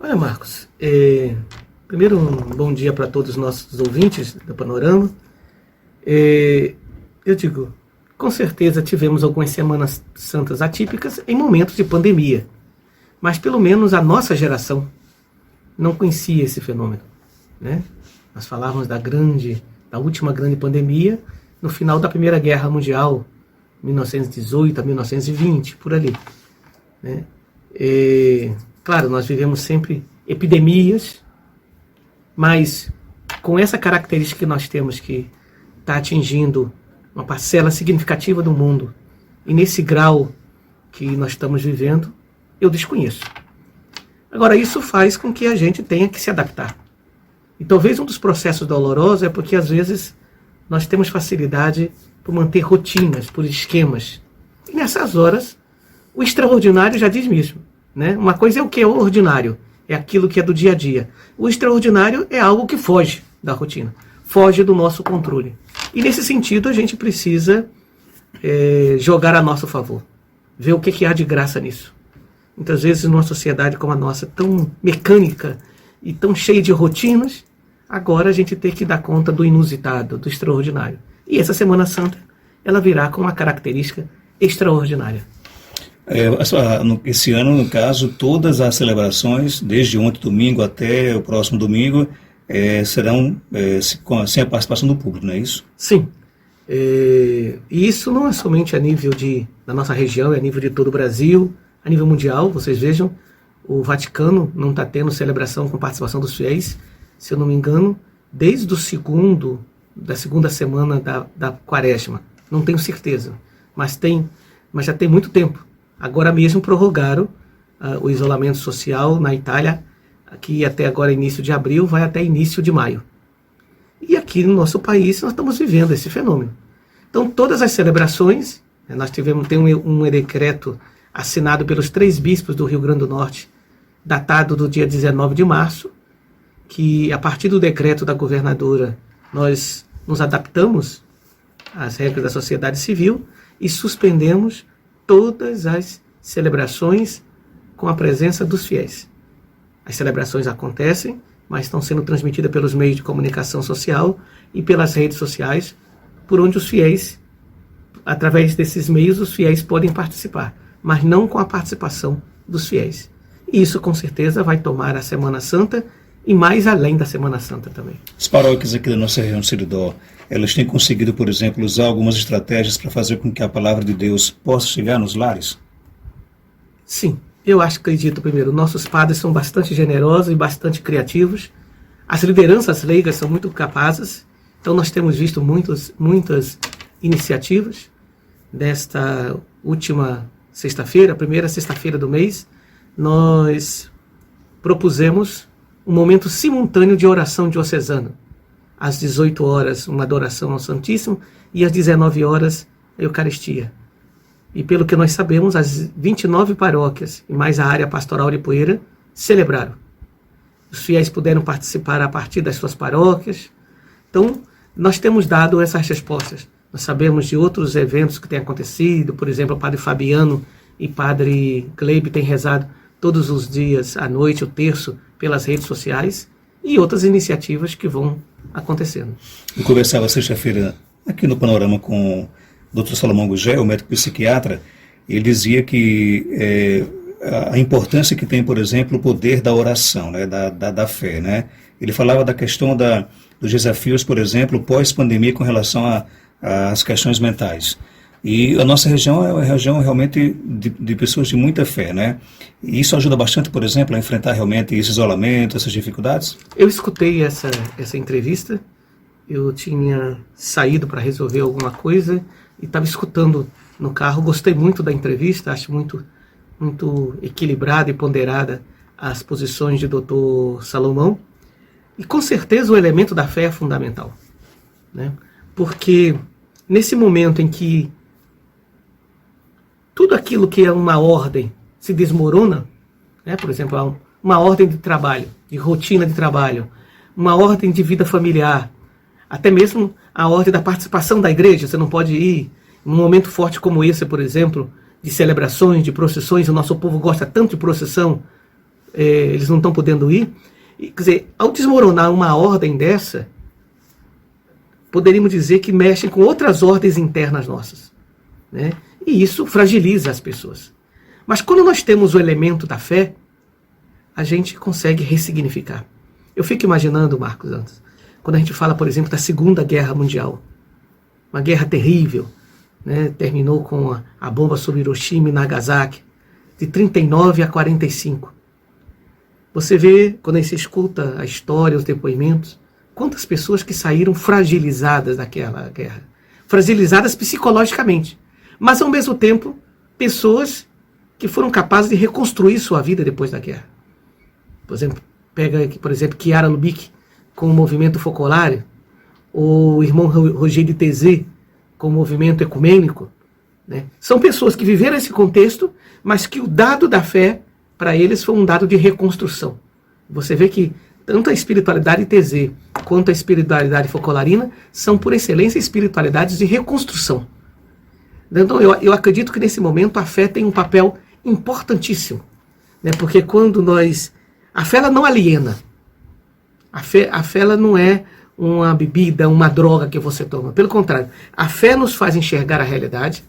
Olha, Marcos, primeiro um bom dia para todos os nossos ouvintes do Panorama. Eu digo, com certeza tivemos algumas semanas santas atípicas em momentos de pandemia, mas pelo menos a nossa geração não conhecia esse fenômeno, né? Nós falávamos da última grande pandemia no final da Primeira Guerra Mundial, 1918 a 1920, por ali, né? Claro, nós vivemos sempre epidemias, mas com essa característica que nós temos, que está atingindo uma parcela significativa do mundo, e nesse grau que nós estamos vivendo, eu desconheço. Agora, isso faz com que a gente tenha que se adaptar. E talvez um dos processos dolorosos é porque, às vezes, nós temos facilidade por manter rotinas, por esquemas. E nessas horas, o extraordinário já diz mesmo, né? Uma coisa é o que é ordinário, é aquilo que é do dia a dia. O extraordinário é algo que foge da rotina, foge do nosso controle. E nesse sentido a gente precisa jogar a nosso favor, ver o que há de graça nisso. Muitas vezes numa sociedade como a nossa, tão mecânica e tão cheia de rotinas, agora a gente tem que dar conta do inusitado, do extraordinário. E essa Semana Santa, ela virá com uma característica extraordinária. Esse ano, no caso, todas as celebrações, desde ontem domingo até o próximo domingo, serão sem a participação do público, não é isso? Sim. E isso não é somente a nível da nossa região, é a nível de todo o Brasil, a nível mundial. Vocês vejam, o Vaticano não está tendo celebração com participação dos fiéis, se eu não me engano, desde da segunda semana da Quaresma. Não tenho certeza, mas já tem muito tempo. Agora mesmo prorrogaram o isolamento social na Itália, que até agora início de abril, vai até início de maio. E aqui no nosso país nós estamos vivendo esse fenômeno. Então todas as celebrações, nós tem um decreto assinado pelos 3 bispos do Rio Grande do Norte, datado do dia 19 de março, que a partir do decreto da governadora nós nos adaptamos às regras da sociedade civil e suspendemos todas as celebrações com a presença dos fiéis. As celebrações acontecem, mas estão sendo transmitidas pelos meios de comunicação social e pelas redes sociais, por onde os fiéis, através desses meios, os fiéis podem participar, mas não com a participação dos fiéis. E isso, com certeza, vai tomar a Semana Santa e mais além da Semana Santa também. As paróquias aqui da nossa região de Seridó, elas têm conseguido, por exemplo, usar algumas estratégias para fazer com que a palavra de Deus possa chegar nos lares? Sim, eu acredito, primeiro, nossos padres são bastante generosos e bastante criativos. As lideranças leigas são muito capazes. Então nós temos visto muitas iniciativas. Nesta última sexta-feira, a primeira sexta-feira do mês, nós propusemos um momento simultâneo de oração diocesana. Às 18 horas, uma adoração ao Santíssimo, e às 19 horas, a Eucaristia. E pelo que nós sabemos, as 29 paróquias e mais a área pastoral de Poeira celebraram. Os fiéis puderam participar a partir das suas paróquias. Então, nós temos dado essas respostas. Nós sabemos de outros eventos que têm acontecido, por exemplo, o Padre Fabiano e Padre Gleib têm rezado todos os dias à noite, o terço, pelas redes sociais, e outras iniciativas que vão acontecendo. Eu conversava sexta-feira aqui no Panorama com o Dr. Salomão Gugel, o médico psiquiatra. Ele dizia que a importância que tem, por exemplo, o poder da oração, né, da fé, né? Ele falava da questão dos desafios, por exemplo, pós-pandemia com relação às questões mentais. E a nossa região é uma região realmente de pessoas de muita fé, né? E isso ajuda bastante, por exemplo, a enfrentar realmente esse isolamento, essas dificuldades? Eu escutei essa entrevista, eu tinha saído para resolver alguma coisa e estava escutando no carro. Gostei muito da entrevista, acho muito equilibrada e ponderada as posições de Dr. Salomão. E com certeza o elemento da fé é fundamental, né? Porque nesse momento em que tudo aquilo que é uma ordem se desmorona, né? Por exemplo, uma ordem de trabalho, de rotina de trabalho, uma ordem de vida familiar, até mesmo a ordem da participação da igreja. Você não pode ir num momento forte como esse, por exemplo, de celebrações, de procissões. O nosso povo gosta tanto de procissão. eles não estão podendo ir. E, quer dizer, ao desmoronar uma ordem dessa, poderíamos dizer que mexem com outras ordens internas nossas, né? E isso fragiliza as pessoas. Mas quando nós temos o elemento da fé, a gente consegue ressignificar. Eu fico imaginando, Marcos, antes, quando a gente fala, por exemplo, da Segunda Guerra Mundial, uma guerra terrível, né? Terminou com a bomba sobre Hiroshima e Nagasaki, de 39 a 45. Você vê, quando você escuta a história, os depoimentos, quantas pessoas que saíram fragilizadas daquela guerra. Fragilizadas psicologicamente. Mas, ao mesmo tempo, pessoas que foram capazes de reconstruir sua vida depois da guerra. Por exemplo, pega aqui, por exemplo, Chiara Lubich com o movimento focolário, ou o irmão Roger de Tézé com o movimento ecumênico, né? São pessoas que viveram esse contexto, mas que o dado da fé, para eles, foi um dado de reconstrução. Você vê que tanto a espiritualidade Tézé quanto a espiritualidade focolarina são, por excelência, espiritualidades de reconstrução. Então, eu acredito que nesse momento a fé tem um papel importantíssimo, né? Porque quando nós... A fé ela não aliena. A fé ela não é uma bebida, uma droga que você toma. Pelo contrário, a fé nos faz enxergar a realidade,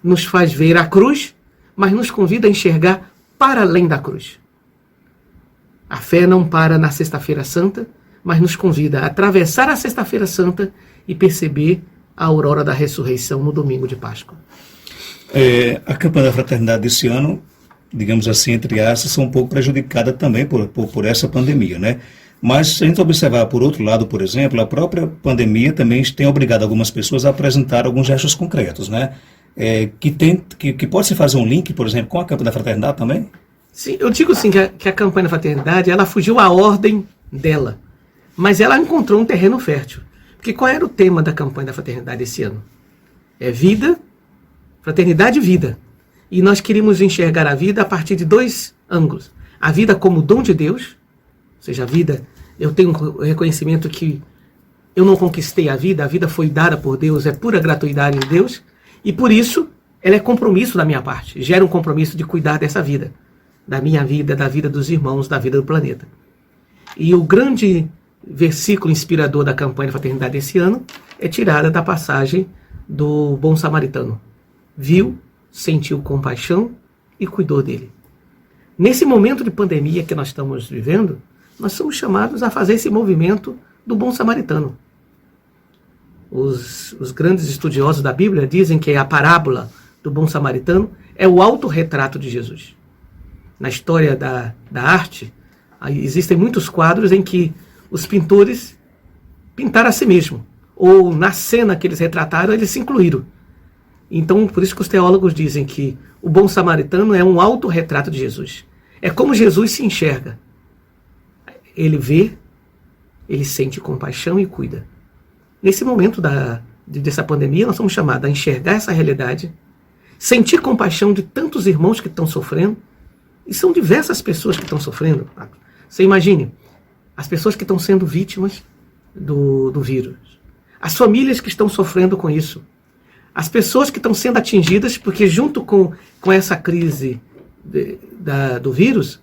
nos faz ver a cruz, mas nos convida a enxergar para além da cruz. A fé não para na Sexta-feira Santa, mas nos convida a atravessar a Sexta-feira Santa e perceber a aurora da ressurreição no domingo de Páscoa. A campanha da fraternidade desse ano, digamos assim, entre aspas, são um pouco prejudicada também por essa pandemia, né? Mas se a gente observar por outro lado, por exemplo, a própria pandemia também tem obrigado algumas pessoas a apresentar alguns gestos concretos, né? Que pode se fazer um link, por exemplo, com a campanha da fraternidade também? Sim, eu digo sim que a campanha da fraternidade, ela fugiu à ordem dela, mas ela encontrou um terreno fértil. Porque qual era o tema da campanha da fraternidade esse ano? É vida, fraternidade e vida. E nós queríamos enxergar a vida a partir de dois ângulos. A vida como dom de Deus, ou seja, a vida, eu tenho um reconhecimento que eu não conquistei a vida foi dada por Deus, é pura gratuidade de Deus, e por isso ela é compromisso da minha parte, gera um compromisso de cuidar dessa vida, da minha vida, da vida dos irmãos, da vida do planeta. E o grande versículo inspirador da campanha da fraternidade desse ano é tirada da passagem do bom samaritano. Viu, sentiu compaixão e cuidou dele. Nesse momento de pandemia que nós estamos vivendo, nós somos chamados a fazer esse movimento do bom samaritano. Os grandes estudiosos da Bíblia dizem que a parábola do bom samaritano é o autorretrato de Jesus. Na história da arte, existem muitos quadros em que os pintores pintaram a si mesmo, ou na cena que eles retrataram, eles se incluíram. Então, por isso que os teólogos dizem que o bom samaritano é um autorretrato de Jesus. É como Jesus se enxerga. Ele vê, ele sente compaixão e cuida. Nesse momento dessa pandemia, nós somos chamados a enxergar essa realidade, sentir compaixão de tantos irmãos que estão sofrendo, e são diversas pessoas que estão sofrendo. Você imagine, as pessoas que estão sendo vítimas do vírus, as famílias que estão sofrendo com isso, as pessoas que estão sendo atingidas, porque junto com essa crise do vírus,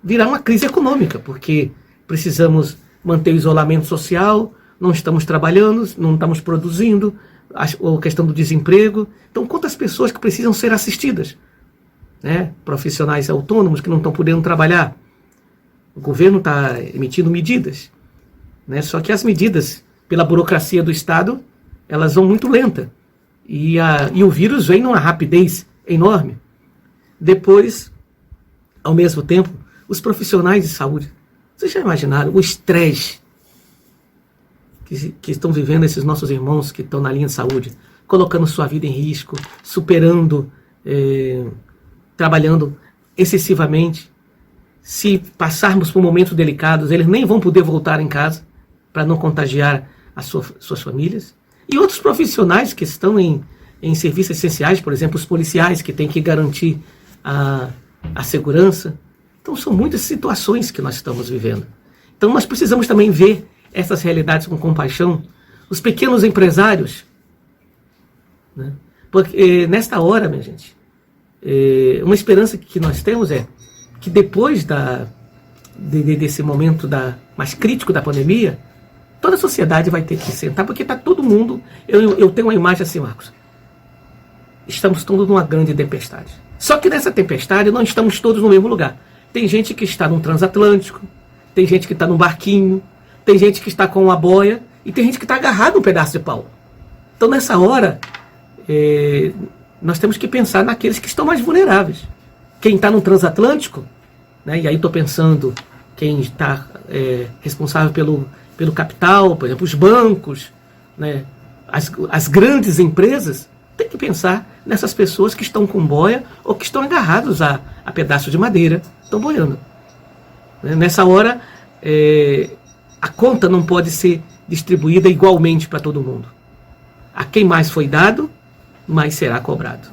virá uma crise econômica, porque precisamos manter o isolamento social, não estamos trabalhando, não estamos produzindo, a questão do desemprego. Então, quantas pessoas que precisam ser assistidas? Né? Profissionais autônomos que não estão podendo trabalhar. O governo está emitindo medidas, né? Só que as medidas, pela burocracia do Estado, elas vão muito lenta. E o vírus vem numa rapidez enorme. Depois, ao mesmo tempo, os profissionais de saúde. Vocês já imaginaram o estresse que estão vivendo esses nossos irmãos que estão na linha de saúde, colocando sua vida em risco, superando, trabalhando excessivamente. Se passarmos por momentos delicados, eles nem vão poder voltar em casa para não contagiar as suas famílias. E outros profissionais que estão em serviços essenciais, por exemplo, os policiais que têm que garantir a segurança. Então são muitas situações que nós estamos vivendo. Então nós precisamos também ver essas realidades com compaixão. Os pequenos empresários, né? Porque nesta hora, minha gente, uma esperança que nós temos é que depois desse momento mais crítico da pandemia, toda a sociedade vai ter que sentar, porque está todo mundo... Eu tenho uma imagem assim, Marcos. Estamos todos numa grande tempestade. Só que nessa tempestade não estamos todos no mesmo lugar. Tem gente que está num transatlântico, tem gente que está num barquinho, tem gente que está com uma boia e tem gente que está agarrado num pedaço de pau. Então nessa hora, nós temos que pensar naqueles que estão mais vulneráveis. Quem está no transatlântico, né, e aí estou pensando quem está responsável pelo capital, por exemplo, os bancos, né, as grandes empresas, tem que pensar nessas pessoas que estão com boia ou que estão agarrados a pedaços de madeira, estão boiando. Nessa hora, a conta não pode ser distribuída igualmente para todo mundo. A quem mais foi dado, mais será cobrado.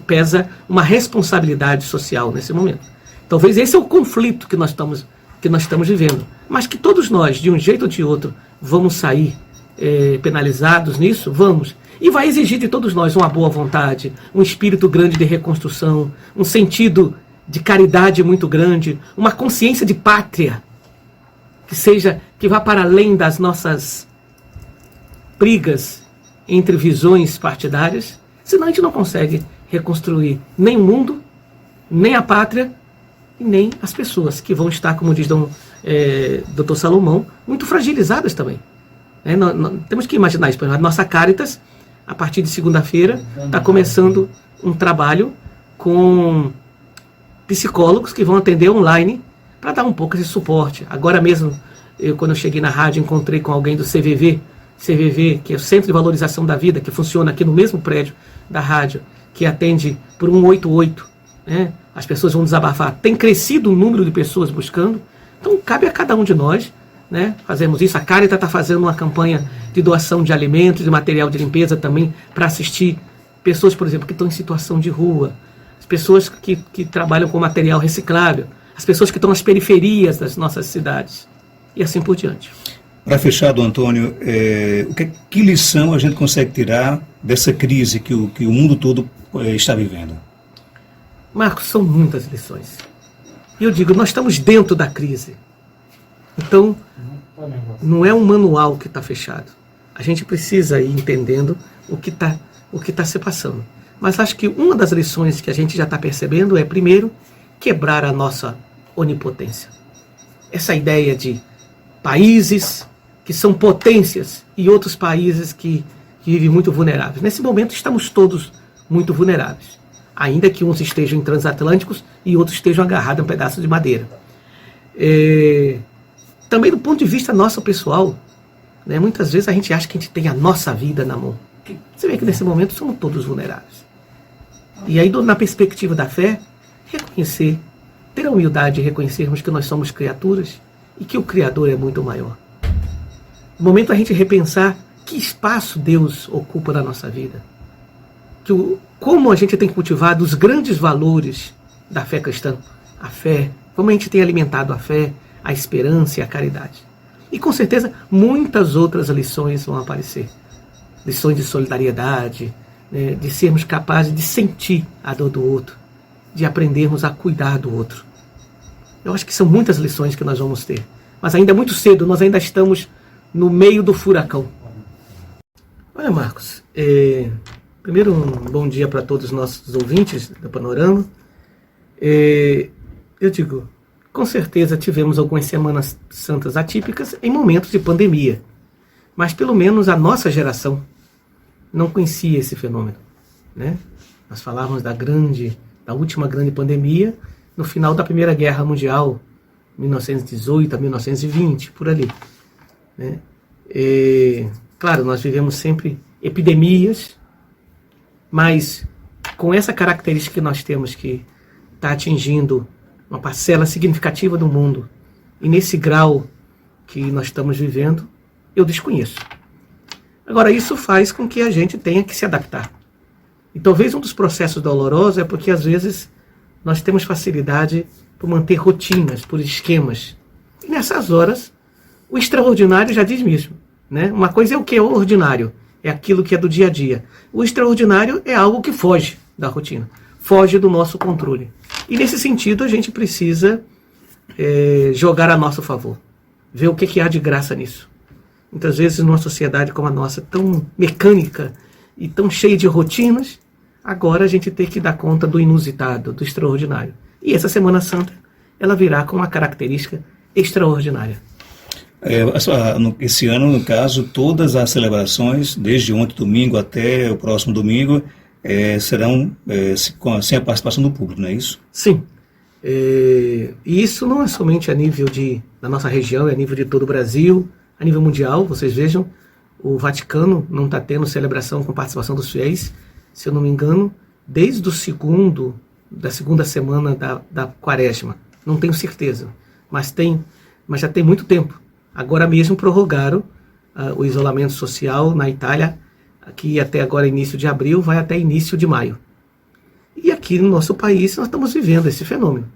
Pesa uma responsabilidade social nesse momento. Talvez esse é o conflito que nós estamos vivendo, mas que todos nós, de um jeito ou de outro, vamos sair penalizados nisso, vamos. E vai exigir de todos nós uma boa vontade, um espírito grande de reconstrução, um sentido de caridade muito grande, uma consciência de pátria, que vá para além das nossas brigas entre visões partidárias, senão a gente não consegue reconstruir nem o mundo, nem a pátria, e nem as pessoas que vão estar, como diz Dr. Salomão, muito fragilizadas também. Temos que imaginar isso. A nossa Caritas, a partir de segunda-feira, está começando um trabalho com psicólogos que vão atender online para dar um pouco de suporte. Agora mesmo, quando eu cheguei na rádio, encontrei com alguém do CVV, que é o Centro de Valorização da Vida, que funciona aqui no mesmo prédio da rádio, que atende por 188. Né? As pessoas vão desabafar. Tem crescido o número de pessoas buscando, então cabe a cada um de nós, né, fazemos isso. A Caritas está fazendo uma campanha de doação de alimentos, de material de limpeza também, para assistir pessoas, por exemplo, que estão em situação de rua, as pessoas que trabalham com material reciclável, as pessoas que estão nas periferias das nossas cidades, e assim por diante. Para fechar, Dom Antônio, que lição a gente consegue tirar dessa crise que o mundo todo está vivendo? Marcos, são muitas lições. E eu digo, nós estamos dentro da crise. Então, não é um manual que está fechado. A gente precisa ir entendendo o que está se passando. Mas acho que uma das lições que a gente já está percebendo é, primeiro, quebrar a nossa onipotência. Essa ideia de países que são potências e outros países que vivem muito vulneráveis. Nesse momento estamos todos muito vulneráveis. Ainda que uns estejam em transatlânticos e outros estejam agarrados a um pedaço de madeira. Também do ponto de vista nosso pessoal, né, muitas vezes a gente acha que a gente tem a nossa vida na mão. Você vê que nesse momento somos todos vulneráveis. E aí, na perspectiva da fé, ter a humildade de reconhecermos que nós somos criaturas e que o Criador é muito maior. No momento a gente repensar que espaço Deus ocupa na nossa vida. Como a gente tem cultivado os grandes valores da fé cristã. A fé, como a gente tem alimentado a fé, a esperança e a caridade. E com certeza muitas outras lições vão aparecer. Lições de solidariedade, né, de sermos capazes de sentir a dor do outro, de aprendermos a cuidar do outro. Eu acho que são muitas lições que nós vamos ter. Mas ainda é muito cedo, nós ainda estamos no meio do furacão. Olha, Marcos, primeiro um bom dia para todos os nossos ouvintes do Panorama. Eu digo, com certeza tivemos algumas semanas santas atípicas em momentos de pandemia. Mas pelo menos a nossa geração não conhecia esse fenômeno. Né? Nós falávamos da última grande pandemia no final da Primeira Guerra Mundial, 1918 a 1920, por ali. Né? Claro, nós vivemos sempre epidemias, mas com essa característica que nós temos, que está atingindo uma parcela significativa do mundo, e nesse grau que nós estamos vivendo, eu desconheço. Agora, isso faz com que a gente tenha que se adaptar. E talvez um dos processos dolorosos é porque, às vezes, nós temos facilidade por manter rotinas, por esquemas. E nessas horas, o extraordinário já diz mesmo. Né? Uma coisa é o que é ordinário, é aquilo que é do dia a dia. O extraordinário é algo que foge da rotina, foge do nosso controle. E nesse sentido a gente precisa jogar a nosso favor, ver o que há de graça nisso. Muitas vezes, numa sociedade como a nossa, tão mecânica e tão cheia de rotinas, agora a gente tem que dar conta do inusitado, do extraordinário. E essa Semana Santa, ela virá com uma característica extraordinária. Esse ano, no caso, todas as celebrações, desde ontem domingo até o próximo domingo, serão sem a participação do público, não é isso? Sim. E isso não é somente a nível da nossa região, é a nível de todo o Brasil, a nível mundial. Vocês vejam, o Vaticano não está tendo celebração com participação dos fiéis, se eu não me engano, desde da segunda semana da Quaresma. Não tenho certeza, mas já tem muito tempo. Agora mesmo prorrogaram o isolamento social na Itália, que até agora início de abril, vai até início de maio. E aqui no nosso país nós estamos vivendo esse fenômeno.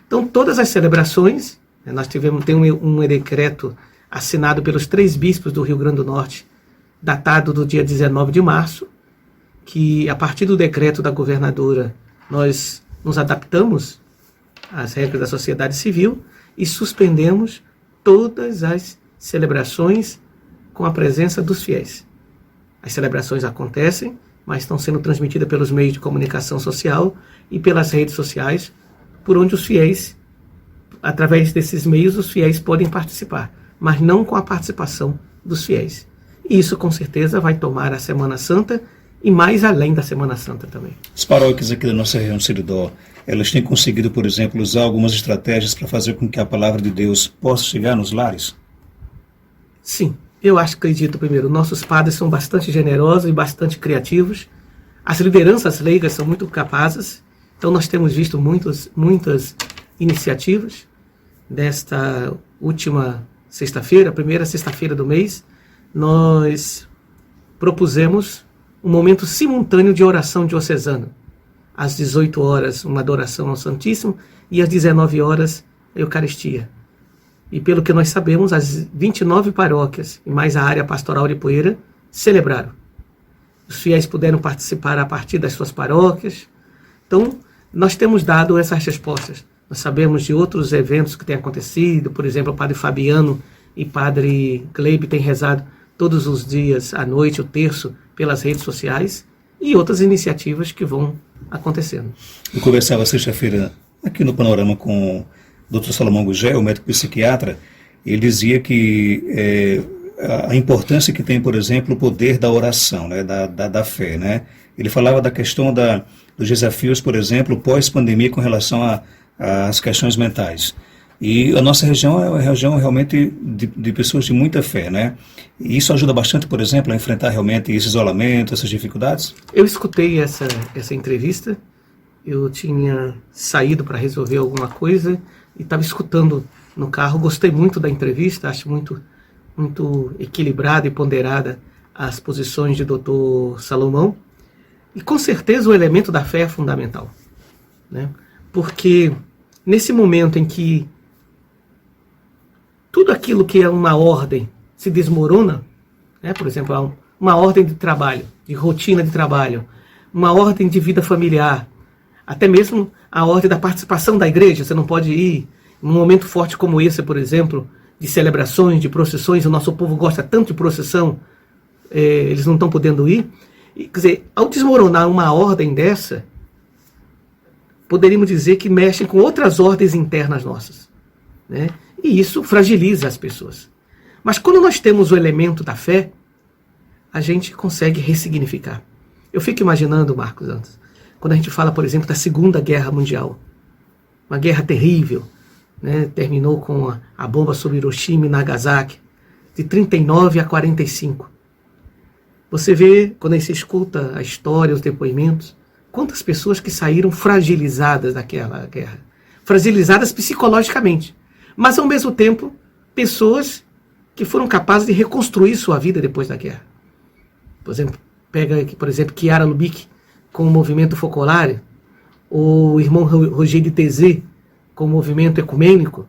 Então todas as celebrações, nós tem um decreto assinado pelos 3 bispos do Rio Grande do Norte, datado do dia 19 de março, que a partir do decreto da governadora nós nos adaptamos às regras da sociedade civil e suspendemos todas as celebrações com a presença dos fiéis. As celebrações acontecem, mas estão sendo transmitidas pelos meios de comunicação social e pelas redes sociais, por onde os fiéis, através desses meios, os fiéis podem participar, mas não com a participação dos fiéis. E isso, com certeza, vai tomar a Semana Santa e mais além da Semana Santa também. As paróquias aqui da nossa região de Seridó, elas têm conseguido, por exemplo, usar algumas estratégias para fazer com que a palavra de Deus possa chegar nos lares? Sim, eu acredito, primeiro, nossos padres são bastante generosos e bastante criativos. As lideranças leigas são muito capazes. Então nós temos visto muitas iniciativas. Nesta última sexta-feira, a primeira sexta-feira do mês, nós propusemos um momento simultâneo de oração diocesana. Às 18 horas, uma adoração ao Santíssimo, e às 19 horas, a Eucaristia. E pelo que nós sabemos, as 29 paróquias e mais a área pastoral de Poeira celebraram. Os fiéis puderam participar a partir das suas paróquias. Então, nós temos dado essas respostas. Nós sabemos de outros eventos que têm acontecido, por exemplo, o padre Fabiano e padre Gleib têm rezado todos os dias à noite, o terço, pelas redes sociais, e outras iniciativas que vão acontecendo. Eu conversava sexta-feira aqui no Panorama com o Dr. Salomão Gugel, médico psiquiatra. Ele dizia que a importância que tem, por exemplo, o poder da oração, né, da fé, né? Ele falava da questão dos desafios, por exemplo, pós-pandemia com relação às questões mentais. E a nossa região é uma região realmente de pessoas de muita fé, né? E isso ajuda bastante, por exemplo, a enfrentar realmente esse isolamento, essas dificuldades? Eu escutei essa entrevista, eu tinha saído para resolver alguma coisa e estava escutando no carro. Gostei muito da entrevista, acho muito equilibrada e ponderada as posições de Dr. Salomão. E com certeza o elemento da fé é fundamental, né? Porque nesse momento em que tudo aquilo que é uma ordem se desmorona, né? Por exemplo, uma ordem de trabalho, de rotina de trabalho, uma ordem de vida familiar, até mesmo a ordem da participação da igreja. Você não pode ir num momento forte como esse, por exemplo, de celebrações, de procissões. O nosso povo gosta tanto de procissão, eles não estão podendo ir. Quer dizer, ao desmoronar uma ordem dessa, poderíamos dizer que mexem com outras ordens internas nossas, né? E isso fragiliza as pessoas. Mas quando nós temos o elemento da fé, a gente consegue ressignificar. Eu fico imaginando, Marcos, antes, quando a gente fala, por exemplo, da Segunda Guerra Mundial, uma guerra terrível, né? Terminou com a bomba sobre Hiroshima e Nagasaki, de 39 a 45. Você vê, quando você escuta a história, os depoimentos, quantas pessoas que saíram fragilizadas daquela guerra. Fragilizadas psicologicamente. Mas, ao mesmo tempo, pessoas que foram capazes de reconstruir sua vida depois da guerra. Por exemplo, pega, por exemplo, Chiara Lubich com o movimento Focolare, ou o irmão Roger de Tézé com o movimento ecumênico,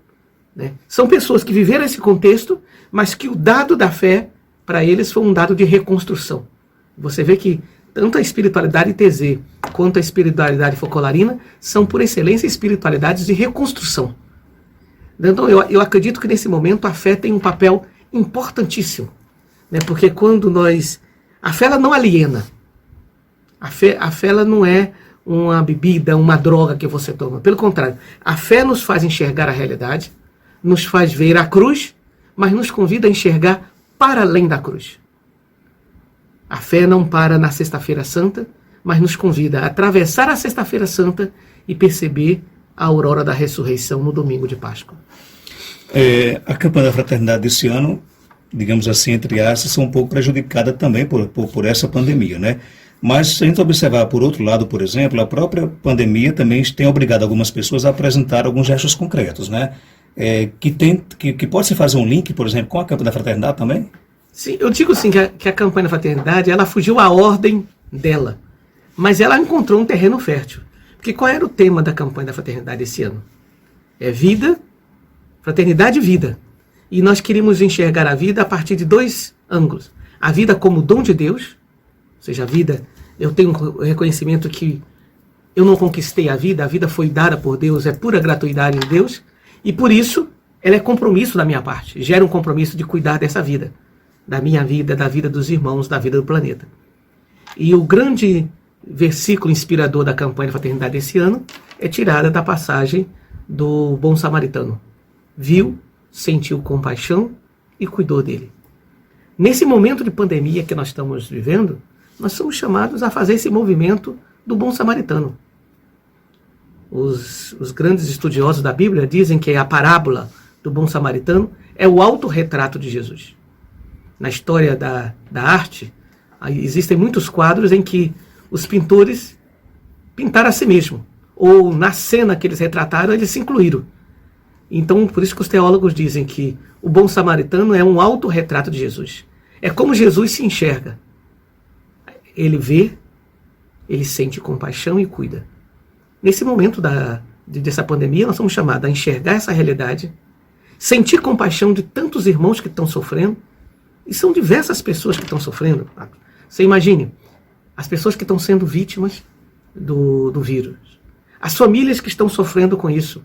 né? São pessoas que viveram esse contexto, mas que o dado da fé, para eles, foi um dado de reconstrução. Você vê que tanto a espiritualidade Tézé quanto a espiritualidade focolarina são, por excelência, espiritualidades de reconstrução. Então eu acredito que nesse momento a fé tem um papel importantíssimo, né? Porque quando a fé ela não aliena, a fé ela não é uma bebida, uma droga que você toma. Pelo contrário, a fé nos faz enxergar a realidade, nos faz ver a cruz, mas nos convida a enxergar para além da cruz. A fé não para na Sexta-feira Santa, mas nos convida a atravessar a Sexta-feira Santa e perceber a aurora da ressurreição no domingo de Páscoa. A campanha da fraternidade desse ano, digamos assim, entre aspas, são um pouco prejudicada também por essa pandemia, né? Mas se a gente observar por outro lado, por exemplo, a própria pandemia também tem obrigado algumas pessoas a apresentar alguns gestos concretos, né? Que pode se fazer um link, por exemplo, com a campanha da fraternidade também? Sim, eu digo sim que a campanha da fraternidade, ela fugiu à ordem dela, mas ela encontrou um terreno fértil. Porque qual era o tema da campanha da fraternidade esse ano? É vida, fraternidade e vida. E nós queríamos enxergar a vida a partir de dois ângulos. A vida como dom de Deus, ou seja, a vida, eu tenho o reconhecimento que eu não conquistei a vida foi dada por Deus, é pura gratuidade em Deus, e por isso ela é compromisso da minha parte, gera um compromisso de cuidar dessa vida, da minha vida, da vida dos irmãos, da vida do planeta. E o grande versículo inspirador da campanha da fraternidade desse ano é tirada da passagem do bom samaritano. Viu, sentiu compaixão e cuidou dele. Nesse momento de pandemia que nós estamos vivendo, nós somos chamados a fazer esse movimento do bom samaritano. Os grandes estudiosos da Bíblia dizem que a parábola do bom samaritano é o autorretrato de Jesus. Na história da arte, existem muitos quadros em que os pintores pintaram a si mesmos, ou na cena que eles retrataram, eles se incluíram. Então, por isso que os teólogos dizem que o bom samaritano é um autorretrato de Jesus. É como Jesus se enxerga. Ele vê, ele sente compaixão e cuida. Nesse momento dessa pandemia, nós somos chamados a enxergar essa realidade, sentir compaixão de tantos irmãos que estão sofrendo, e são diversas pessoas que estão sofrendo. Você imagine, as pessoas que estão sendo vítimas do vírus, as famílias que estão sofrendo com isso,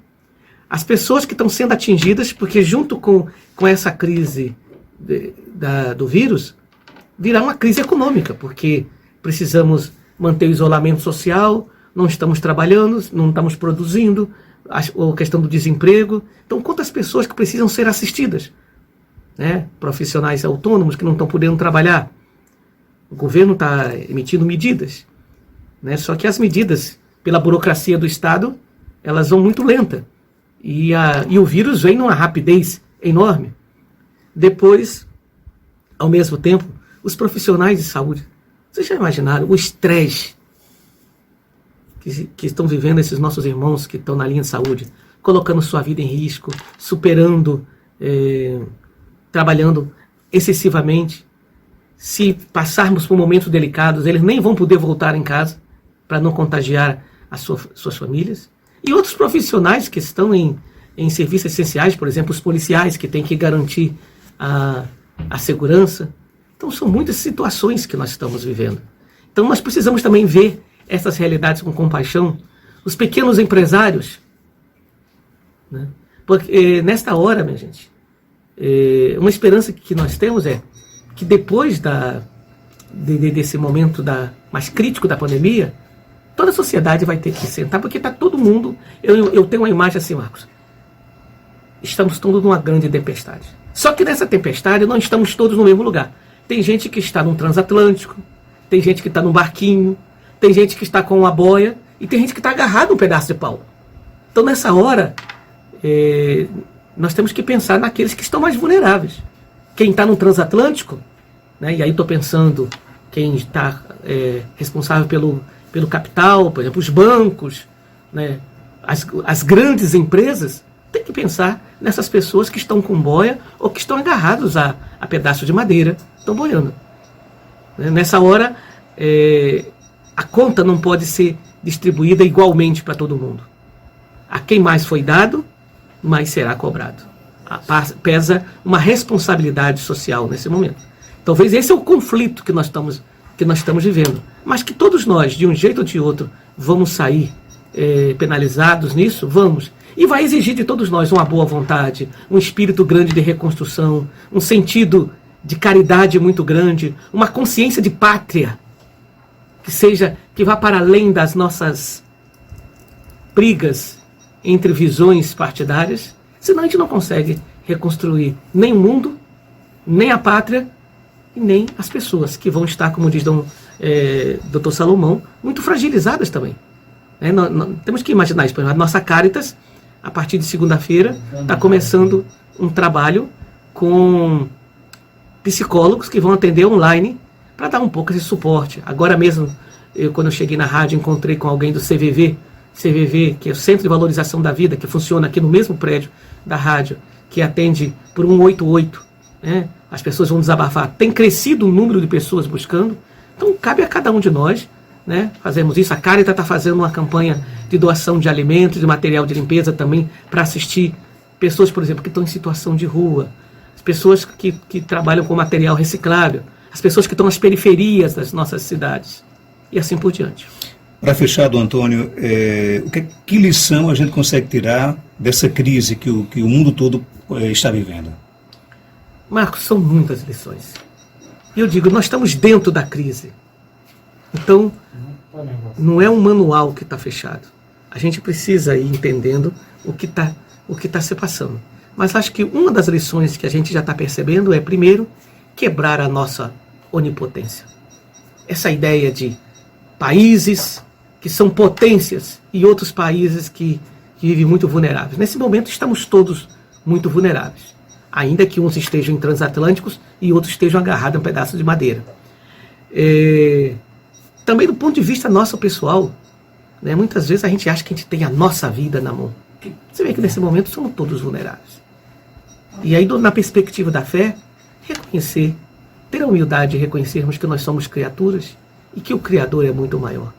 as pessoas que estão sendo atingidas, porque junto com essa crise do vírus, virá uma crise econômica, porque precisamos manter o isolamento social, não estamos trabalhando, não estamos produzindo, a questão do desemprego. Então, quantas pessoas que precisam ser assistidas? Né? Profissionais autônomos que não estão podendo trabalhar. O governo está emitindo medidas, né? Só que as medidas, pela burocracia do Estado, elas vão muito lenta. E o vírus vem numa rapidez enorme. Depois, ao mesmo tempo, os profissionais de saúde. Vocês já imaginaram o estresse que estão vivendo esses nossos irmãos que estão na linha de saúde, colocando sua vida em risco, superando, trabalhando excessivamente. Se passarmos por momentos delicados, eles nem vão poder voltar em casa para não contagiar as suas famílias. E outros profissionais que estão em serviços essenciais, por exemplo, os policiais que têm que garantir a segurança. Então são muitas situações que nós estamos vivendo. Então nós precisamos também ver essas realidades com compaixão. Os pequenos empresários, né? Porque nesta hora, minha gente, uma esperança que nós temos é que depois desse momento mais crítico da pandemia, toda a sociedade vai ter que sentar, porque está todo mundo... Eu tenho uma imagem assim, Marcos. Estamos todos numa grande tempestade. Só que nessa tempestade não estamos todos no mesmo lugar. Tem gente que está num transatlântico, tem gente que está num barquinho, tem gente que está com uma boia e tem gente que está agarrado num pedaço de pau. Então nessa hora, nós temos que pensar naqueles que estão mais vulneráveis. Quem está no transatlântico, né, e aí estou pensando quem está responsável pelo capital, por exemplo, os bancos, né, as grandes empresas, tem que pensar nessas pessoas que estão com boia ou que estão agarrados a pedaços de madeira, estão boiando. Nessa hora, a conta não pode ser distribuída igualmente para todo mundo. A quem mais foi dado, mais será cobrado. Pesa uma responsabilidade social nesse momento. Talvez esse é o conflito que nós estamos vivendo. Mas que todos nós, de um jeito ou de outro, vamos sair penalizados nisso? Vamos. E vai exigir de todos nós uma boa vontade, um espírito grande de reconstrução, um sentido de caridade muito grande, uma consciência de pátria que vá para além das nossas brigas entre visões partidárias, senão a gente não consegue reconstruir nem o mundo, nem a pátria e nem as pessoas que vão estar, como diz Dr. Salomão, muito fragilizadas também. Temos que imaginar isso. A nossa Caritas, a partir de segunda-feira, está começando um trabalho com psicólogos que vão atender online para dar um pouco esse suporte. Agora mesmo, quando eu cheguei na rádio, encontrei com alguém do CVV, que é o Centro de Valorização da Vida, que funciona aqui no mesmo prédio da rádio, que atende por 188. As pessoas vão desabafar. Tem crescido o número de pessoas buscando, então cabe a cada um de nós, fazemos isso. A Caritas está fazendo uma campanha de doação de alimentos, de material de limpeza também, para assistir pessoas, por exemplo, que estão em situação de rua, as pessoas que trabalham com material reciclável, as pessoas que estão nas periferias das nossas cidades, e assim por diante. Para fechar, do Antônio, que lição a gente consegue tirar dessa crise que o mundo todo está vivendo? Marcos, são muitas lições. E eu digo, nós estamos dentro da crise. Então, não é um manual que está fechado. A gente precisa ir entendendo o que está se passando. Mas acho que uma das lições que a gente já está percebendo é, primeiro, quebrar a nossa onipotência. Essa ideia de países que são potências e outros países que vivem muito vulneráveis. Nesse momento estamos todos muito vulneráveis, ainda que uns estejam em transatlânticos e outros estejam agarrados a um pedaço de madeira. Também do ponto de vista nosso pessoal, muitas vezes a gente acha que a gente tem a nossa vida na mão. Você vê que nesse momento somos todos vulneráveis. E aí, na perspectiva da fé, reconhecer, ter a humildade de reconhecermos que nós somos criaturas e que o Criador é muito maior.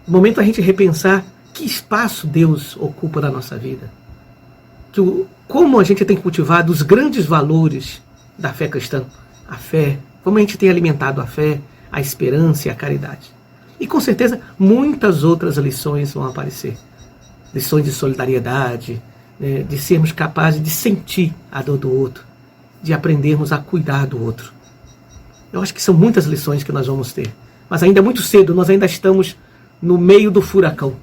No momento a gente repensar que espaço Deus ocupa na nossa vida. Como a gente tem cultivado os grandes valores da fé cristã. A fé, como a gente tem alimentado a fé, a esperança e a caridade. E com certeza muitas outras lições vão aparecer. Lições de solidariedade, de sermos capazes de sentir a dor do outro, de aprendermos a cuidar do outro. Eu acho que são muitas lições que nós vamos ter. Mas ainda é muito cedo, nós ainda estamos no meio do furacão.